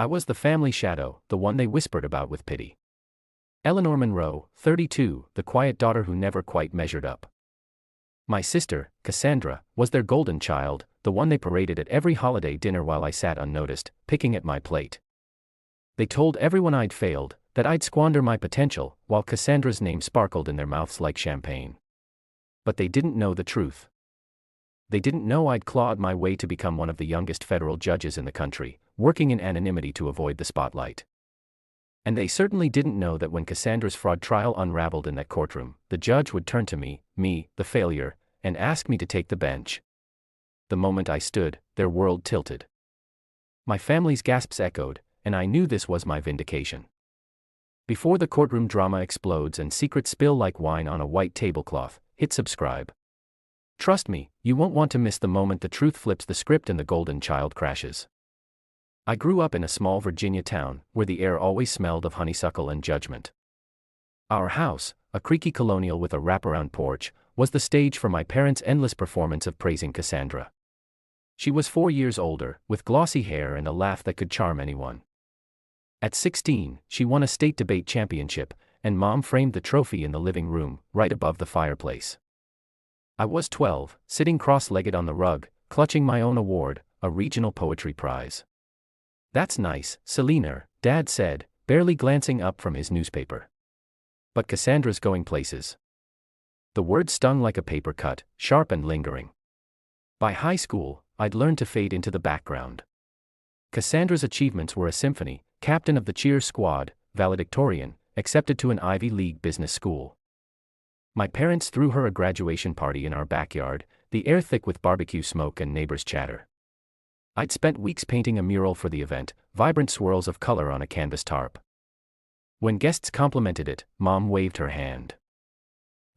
I was the family shadow, the one they whispered about with pity. Eleanor Monroe, 32, the quiet daughter who never quite measured up. My sister, Cassandra, was their golden child, the one they paraded at every holiday dinner while I sat unnoticed, picking at my plate. They told everyone I'd failed, that I'd squander my potential, while Cassandra's name sparkled in their mouths like champagne. But they didn't know the truth. They didn't know I'd clawed my way to become one of the youngest federal judges in the country, working in anonymity to avoid the spotlight. And they certainly didn't know that when Cassandra's fraud trial unraveled in that courtroom, the judge would turn to me, the failure, and ask me to take the bench. The moment I stood, their world tilted. My family's gasps echoed, and I knew this was my vindication. Before the courtroom drama explodes and secrets spill like wine on a white tablecloth, hit subscribe. Trust me, you won't want to miss the moment the truth flips the script and the golden child crashes. I grew up in a small Virginia town, where the air always smelled of honeysuckle and judgment. Our house, a creaky colonial with a wraparound porch, was the stage for my parents' endless performance of praising Cassandra. She was 4 years older, with glossy hair and a laugh that could charm anyone. At 16, she won a state debate championship, and Mom framed the trophy in the living room, right above the fireplace. I was 12, sitting cross-legged on the rug, clutching my own award, a regional poetry prize. "That's nice, Selena," Dad said, barely glancing up from his newspaper. "But Cassandra's going places." The word stung like a paper cut, sharp and lingering. By high school, I'd learned to fade into the background. Cassandra's achievements were a symphony: captain of the cheer squad, valedictorian, accepted to an Ivy League business school. My parents threw her a graduation party in our backyard, the air thick with barbecue smoke and neighbors' chatter. I'd spent weeks painting a mural for the event, vibrant swirls of color on a canvas tarp. When guests complimented it, Mom waved her hand.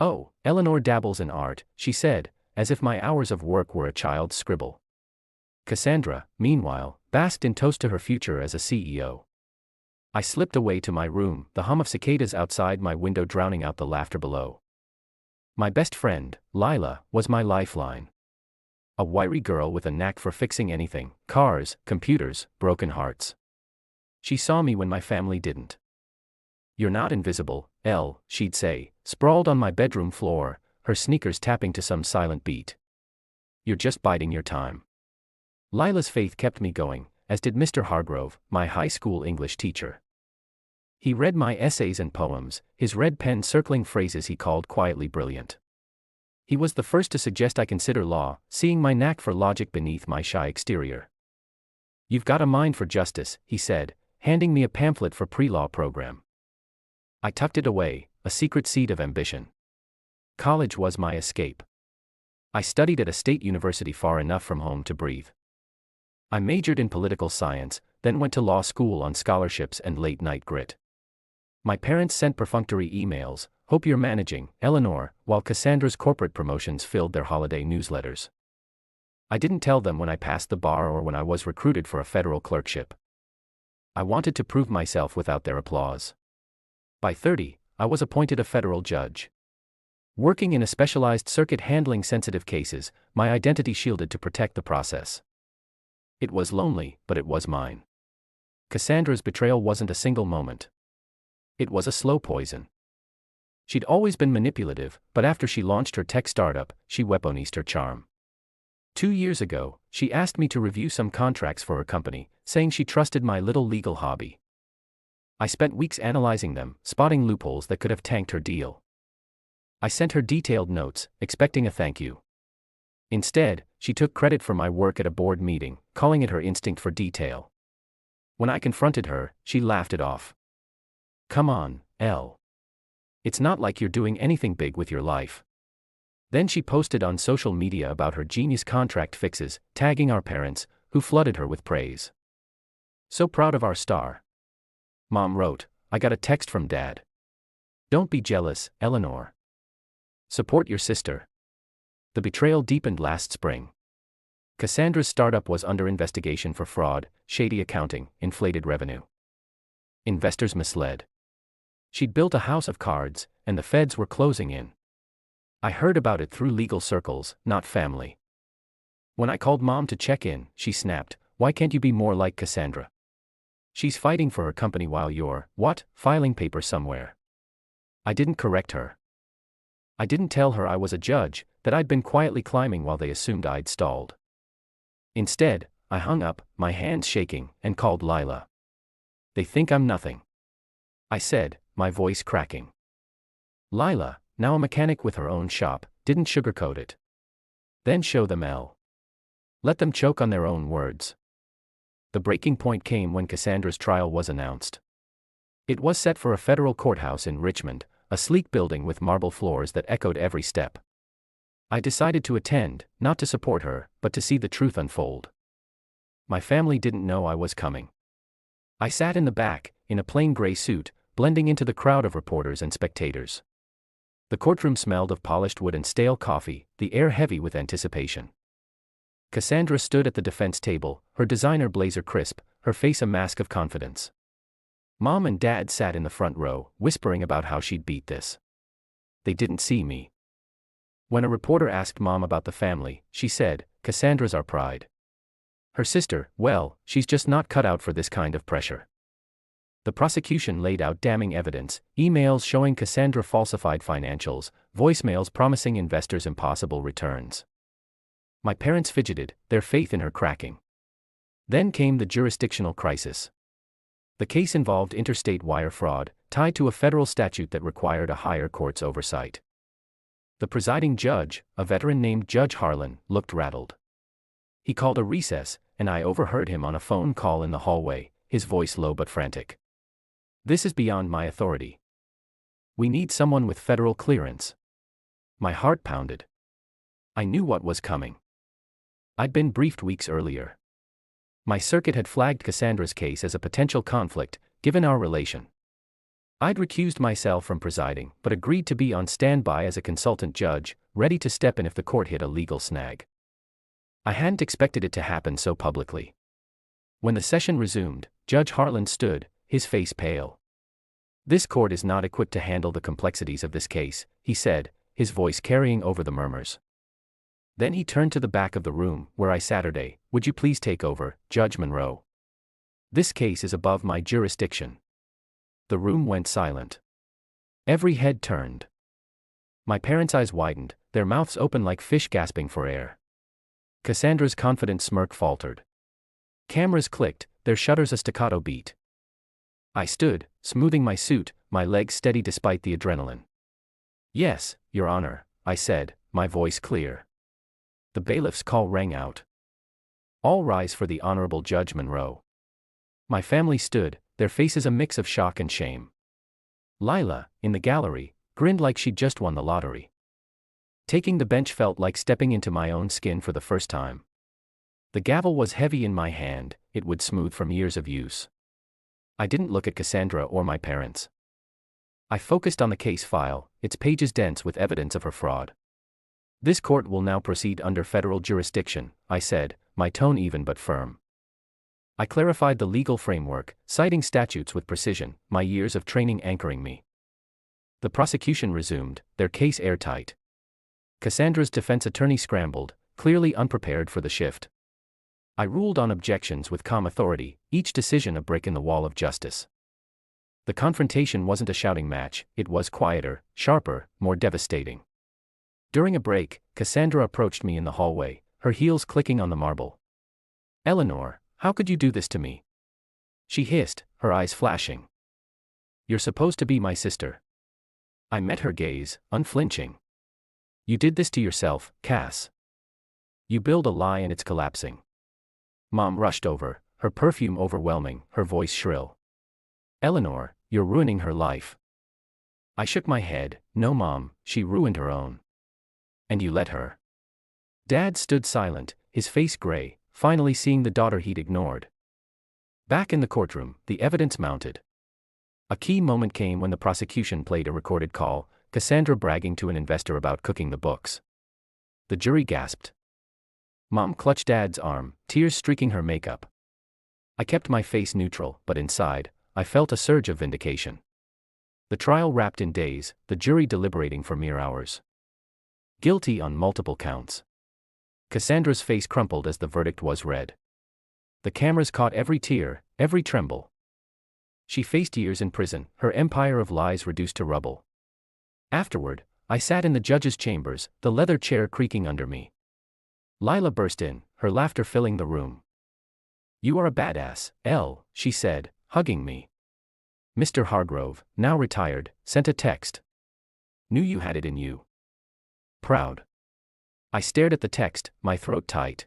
"Oh, Eleanor dabbles in art," she said, as if my hours of work were a child's scribble. Cassandra, meanwhile, basked in toast to her future as a CEO. I slipped away to my room, the hum of cicadas outside my window drowning out the laughter below. My best friend, Lila, was my lifeline. A wiry girl with a knack for fixing anything: cars, computers, broken hearts. She saw me when my family didn't. "You're not invisible, Elle," she'd say, sprawled on my bedroom floor, her sneakers tapping to some silent beat. "You're just biding your time." Lila's faith kept me going, as did Mr. Hargrove, my high school English teacher. He read my essays and poems, his red pen circling phrases he called quietly brilliant. He was the first to suggest I consider law, seeing my knack for logic beneath my shy exterior. "You've got a mind for justice," he said, handing me a pamphlet for pre-law program. I tucked it away, a secret seed of ambition. College was my escape. I studied at a state university far enough from home to breathe. I majored in political science, then went to law school on scholarships and late-night grit. My parents sent perfunctory emails, "Hope you're managing, Eleanor," while Cassandra's corporate promotions filled their holiday newsletters. I didn't tell them when I passed the bar or when I was recruited for a federal clerkship. I wanted to prove myself without their applause. By 30, I was appointed a federal judge. Working in a specialized circuit handling sensitive cases, my identity shielded to protect the process. It was lonely, but it was mine. Cassandra's betrayal wasn't a single moment. It was a slow poison. She'd always been manipulative, but after she launched her tech startup, she weaponized her charm. 2 years ago, she asked me to review some contracts for her company, saying she trusted my little legal hobby. I spent weeks analyzing them, spotting loopholes that could have tanked her deal. I sent her detailed notes, expecting a thank you. Instead, she took credit for my work at a board meeting, calling it her instinct for detail. When I confronted her, she laughed it off. "Come on, Elle. It's not like you're doing anything big with your life." Then she posted on social media about her genius contract fixes, tagging our parents, who flooded her with praise. "So proud of our star." Mom wrote, "I got a text from Dad. Don't be jealous, Eleanor. Support your sister." The betrayal deepened last spring. Cassandra's startup was under investigation for fraud, shady accounting, inflated revenue. Investors misled. She'd built a house of cards, and the feds were closing in. I heard about it through legal circles, not family. When I called Mom to check in, she snapped, "Why can't you be more like Cassandra?" She's fighting for her company while you're, what, filing papers somewhere. I didn't correct her. I didn't tell her I was a judge, that I'd been quietly climbing while they assumed I'd stalled. Instead, I hung up, my hands shaking, and called Lila. They think I'm nothing, I said, my voice cracking. Lila, now a mechanic with her own shop, didn't sugarcoat it. Then show them L. Let them choke on their own words. The breaking point came when Cassandra's trial was announced. It was set for a federal courthouse in Richmond, a sleek building with marble floors that echoed every step. I decided to attend, not to support her, but to see the truth unfold. My family didn't know I was coming. I sat in the back, in a plain gray suit, blending into the crowd of reporters and spectators. The courtroom smelled of polished wood and stale coffee, the air heavy with anticipation. Cassandra stood at the defense table, her designer blazer crisp, her face a mask of confidence. Mom and Dad sat in the front row, whispering about how she'd beat this. They didn't see me. When a reporter asked Mom about the family, she said, "Cassandra's our pride. Her sister, well, she's just not cut out for this kind of pressure." The prosecution laid out damning evidence, emails showing Cassandra falsified financials, voicemails promising investors impossible returns. My parents fidgeted, their faith in her cracking. Then came the jurisdictional crisis. The case involved interstate wire fraud, tied to a federal statute that required a higher court's oversight. The presiding judge, a veteran named Judge Harlan, looked rattled. He called a recess, and I overheard him on a phone call in the hallway, his voice low but frantic. "This is beyond my authority. We need someone with federal clearance." My heart pounded. I knew what was coming. I'd been briefed weeks earlier. My circuit had flagged Cassandra's case as a potential conflict, given our relation. I'd recused myself from presiding, but agreed to be on standby as a consultant judge, ready to step in if the court hit a legal snag. I hadn't expected it to happen so publicly. When the session resumed, Judge Harlan stood, his face pale. "This court is not equipped to handle the complexities of this case," he said, his voice carrying over the murmurs. Then he turned to the back of the room, where I Saturday, "Would you please take over, Judge Monroe? This case is above my jurisdiction." The room went silent. Every head turned. My parents' eyes widened, their mouths open like fish gasping for air. Cassandra's confident smirk faltered. Cameras clicked, their shutters a staccato beat. I stood, smoothing my suit, my legs steady despite the adrenaline. "Yes, Your Honor," I said, my voice clear. The bailiff's call rang out. "All rise for the Honorable Judge Monroe." My family stood, their faces a mix of shock and shame. Lila, in the gallery, grinned like she'd just won the lottery. Taking the bench felt like stepping into my own skin for the first time. The gavel was heavy in my hand, it would smooth from years of use. I didn't look at Cassandra or my parents. I focused on the case file, its pages dense with evidence of her fraud. "This court will now proceed under federal jurisdiction," I said, my tone even but firm. I clarified the legal framework, citing statutes with precision, my years of training anchoring me. The prosecution resumed, their case airtight. Cassandra's defense attorney scrambled, clearly unprepared for the shift. I ruled on objections with calm authority, each decision a brick in the wall of justice. The confrontation wasn't a shouting match, it was quieter, sharper, more devastating. During a break, Cassandra approached me in the hallway, her heels clicking on the marble. "Eleanor, how could you do this to me?" She hissed, her eyes flashing. "You're supposed to be my sister." I met her gaze, unflinching. "You did this to yourself, Cass. You build a lie and it's collapsing." Mom rushed over, her perfume overwhelming, her voice shrill. "Eleanor, you're ruining her life." I shook my head. "No, Mom, she ruined her own." "And you let her?" Dad stood silent, his face gray, finally seeing the daughter he'd ignored. Back in the courtroom, the evidence mounted. A key moment came when the prosecution played a recorded call, Cassandra bragging to an investor about cooking the books. The jury gasped. Mom clutched Dad's arm, tears streaking her makeup. I kept my face neutral, but inside, I felt a surge of vindication. The trial wrapped in days, the jury deliberating for mere hours. Guilty on multiple counts. Cassandra's face crumpled as the verdict was read. The cameras caught every tear, every tremble. She faced years in prison, her empire of lies reduced to rubble. Afterward, I sat in the judge's chambers, the leather chair creaking under me. Lila burst in, her laughter filling the room. "You are a badass, Elle," she said, hugging me. "Mr. Hargrove, now retired, sent a text. Knew you had it in you. Proud." I stared at the text, my throat tight.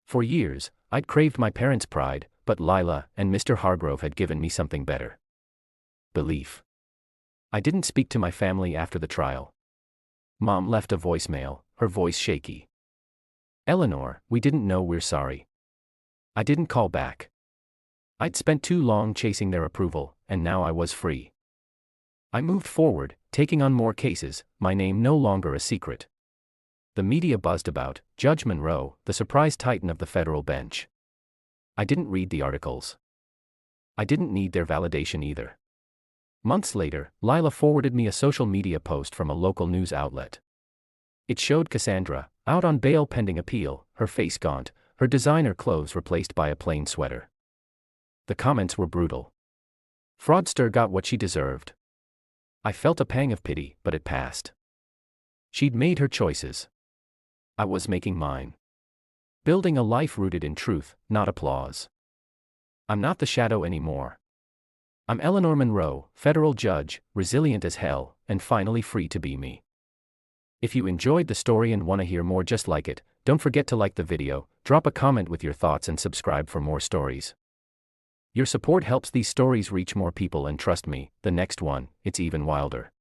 For years, I'd craved my parents' pride, but Lila and Mr. Hargrove had given me something better. Belief. I didn't speak to my family after the trial. Mom left a voicemail, her voice shaky. "Eleanor, we didn't know, we're sorry." I didn't call back. I'd spent too long chasing their approval, and now I was free. I moved forward, taking on more cases, my name no longer a secret. The media buzzed about Judge Monroe, the surprise titan of the federal bench. I didn't read the articles. I didn't need their validation either. Months later, Lila forwarded me a social media post from a local news outlet. It showed Cassandra, out on bail pending appeal, her face gaunt, her designer clothes replaced by a plain sweater. The comments were brutal. "Fraudster got what she deserved." I felt a pang of pity, but it passed. She'd made her choices. I was making mine. Building a life rooted in truth, not applause. I'm not the shadow anymore. I'm Eleanor Monroe, federal judge, resilient as hell, and finally free to be me. If you enjoyed the story and want to hear more just like it, don't forget to like the video, drop a comment with your thoughts and subscribe for more stories. Your support helps these stories reach more people, and trust me, the next one, it's even wilder.